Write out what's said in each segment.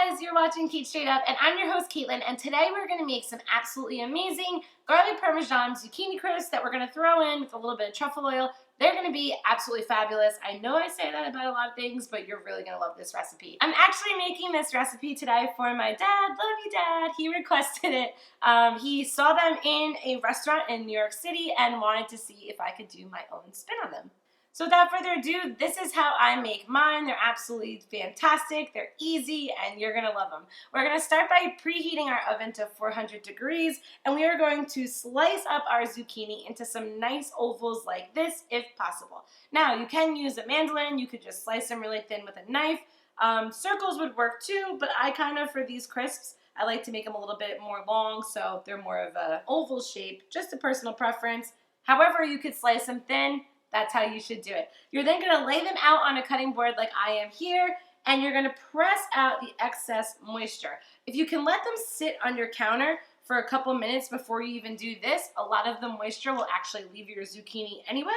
guys, you're watching Cait Straight Up, and I'm your host Caitlin, and today we're going to make some absolutely amazing garlic parmesan zucchini crisps that we're going to throw in with a little bit of truffle oil. They're going to be absolutely fabulous. I know I say that about a lot of things, but you're really going to love this recipe. I'm actually making this recipe today for my dad. Love you, Dad. He requested it. He saw them in a restaurant in New York City and wanted to see if I could do my own spin on them. So without further ado, this is how I make mine. They're absolutely fantastic. They're easy, and you're going to love them. We're going to start by preheating our oven to 400 degrees, and we are going to slice up our zucchini into some nice ovals like this, if possible. Now, you can use a mandolin. You could just slice them really thin with a knife. Circles would work too, but I kind of, for these crisps, I like to make them a little bit more long, so they're more of an oval shape, just a personal preference. However, you could slice them thin. That's how you should do it. You're then going to lay them out on a cutting board like I am here, and you're going to press out the excess moisture. If you can let them sit on your counter for a couple minutes before you even do this, a lot of the moisture will actually leave your zucchini anyway,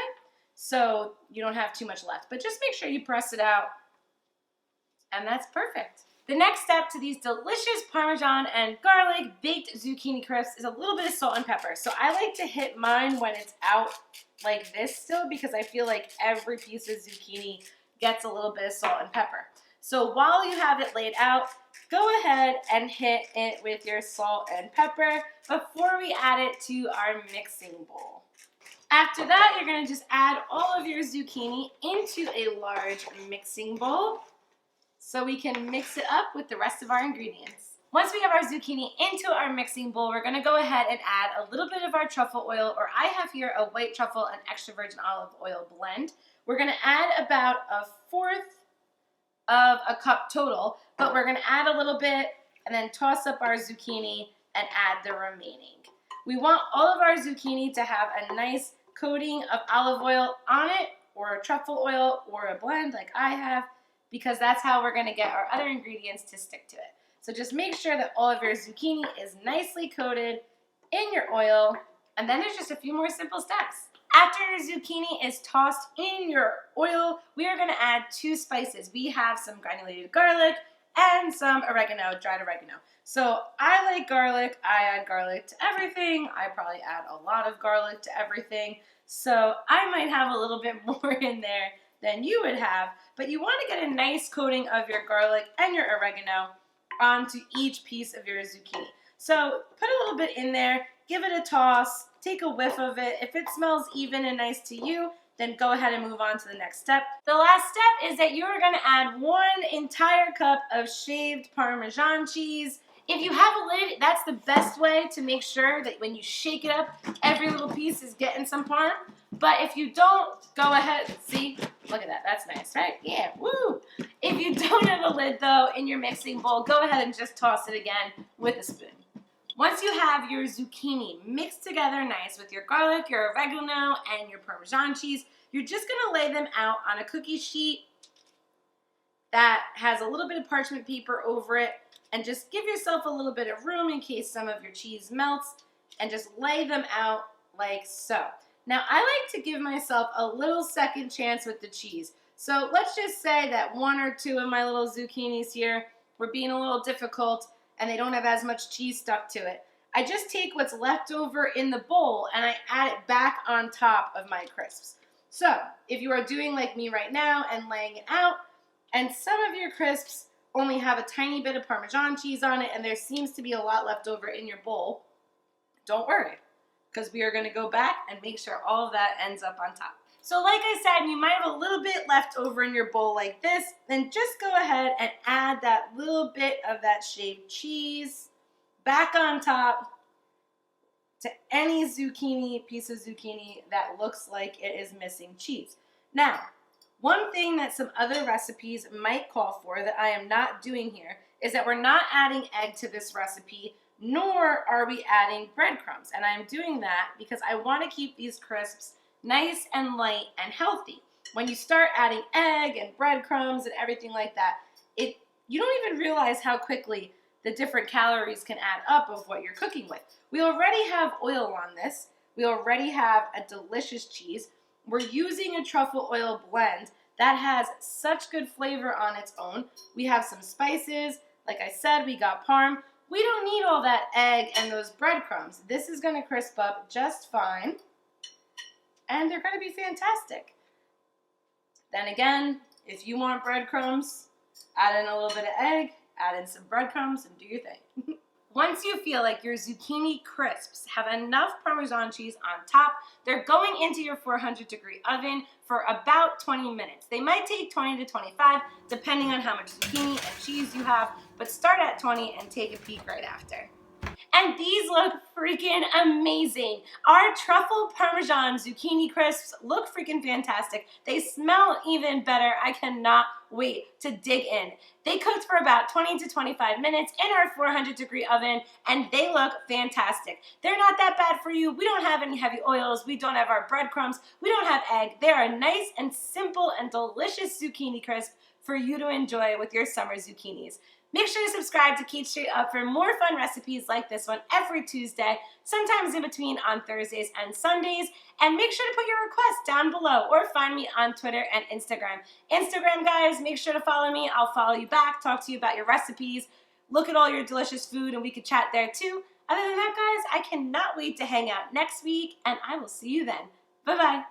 so you don't have too much left. But just make sure you press it out, and that's perfect. The next step to these delicious Parmesan and garlic baked zucchini crisps is a little bit of salt and pepper. So I like to hit mine when it's out like this still, because I feel like every piece of zucchini gets a little bit of salt and pepper. So while you have it laid out, go ahead and hit it with your salt and pepper before we add it to our mixing bowl. After that, you're going to just add all of your zucchini into a large mixing bowl, so we can mix it up with the rest of our ingredients. Once we have our zucchini into our mixing bowl, we're going to go ahead and add a little bit of our truffle oil, or I have here a white truffle and extra virgin olive oil blend. We're going to add about 1/4 of a cup total, but we're going to add a little bit and then toss up our zucchini and add the remaining. We want all of our zucchini to have a nice coating of olive oil on it, or a truffle oil, or a blend like I have, because that's how we're going to get our other ingredients to stick to it. So just make sure that all of your zucchini is nicely coated in your oil, and then there's just a few more simple steps. After your zucchini is tossed in your oil, we are going to add 2 spices. We have some granulated garlic and some oregano, dried oregano. So I like garlic. I add garlic to everything. I probably add a lot of garlic to everything. So I might have a little bit more in there than you would have, but you want to get a nice coating of your garlic and your oregano onto each piece of your zucchini. So put a little bit in there, give it a toss, take a whiff of it. If it smells even and nice to you, then go ahead and move on to the next step. The last step is that you are going to add 1 entire cup of shaved Parmesan cheese. If you have a lid, that's the best way to make sure that when you shake it up, every little piece is getting some parm. But if you don't, go ahead. See? Look at that. That's nice, right? Yeah, woo! If you don't have a lid, though, in your mixing bowl, go ahead and just toss it again with a spoon. Once you have your zucchini mixed together nice with your garlic, your oregano, and your Parmesan cheese, you're just going to lay them out on a cookie sheet that has a little bit of parchment paper over it, and just give yourself a little bit of room in case some of your cheese melts, and just lay them out like so. Now, I like to give myself a little second chance with the cheese. So let's just say that 1 or 2 of my little zucchinis here were being a little difficult and they don't have as much cheese stuck to it. I just take what's left over in the bowl and I add it back on top of my crisps. So if you are doing like me right now and laying it out, and some of your crisps only have a tiny bit of Parmesan cheese on it and there seems to be a lot left over in your bowl, don't worry, because we are going to go back and make sure all of that ends up on top. So like I said, you might have a little bit left over in your bowl like this, then just go ahead and add that little bit of that shaved cheese back on top to any piece of zucchini that looks like it is missing cheese. Now, one thing that some other recipes might call for that I am not doing here is that we're not adding egg to this recipe, nor are we adding breadcrumbs. And I'm doing that because I want to keep these crisps nice and light and healthy. When you start adding egg and breadcrumbs and everything like that, you don't even realize how quickly the different calories can add up of what you're cooking with. We already have oil on this. We already have a delicious cheese. We're using a truffle oil blend that has such good flavor on its own. We have some spices. Like I said, we got parm. We don't need all that egg and those breadcrumbs. This is going to crisp up just fine, and they're going to be fantastic. Then again, if you want breadcrumbs, add in a little bit of egg, add in some breadcrumbs, and do your thing. Once you feel like your zucchini crisps have enough Parmesan cheese on top, they're going into your 400-degree oven for about 20 minutes. They might take 20 to 25, depending on how much zucchini and cheese you have, but start at 20 and take a peek right after. And these look freaking amazing. Our truffle Parmesan Zucchini Crisps look freaking fantastic. They smell even better. I cannot wait to dig in. They cooked for about 20 to 25 minutes in our 400-degree oven, and they look fantastic. They're not that bad for you. We don't have any heavy oils. We don't have our breadcrumbs. We don't have egg. They are a nice and simple and delicious zucchini crisp for you to enjoy with your summer zucchinis. Make sure to subscribe to Cait Straight Up for more fun recipes like this one every Tuesday, sometimes in between on Thursdays and Sundays. And make sure to put your requests down below or find me on Twitter and Instagram. Instagram, guys, make sure to follow me. I'll follow you back, talk to you about your recipes, look at all your delicious food, and we could chat there too. Other than that, guys, I cannot wait to hang out next week, and I will see you then. Bye-bye.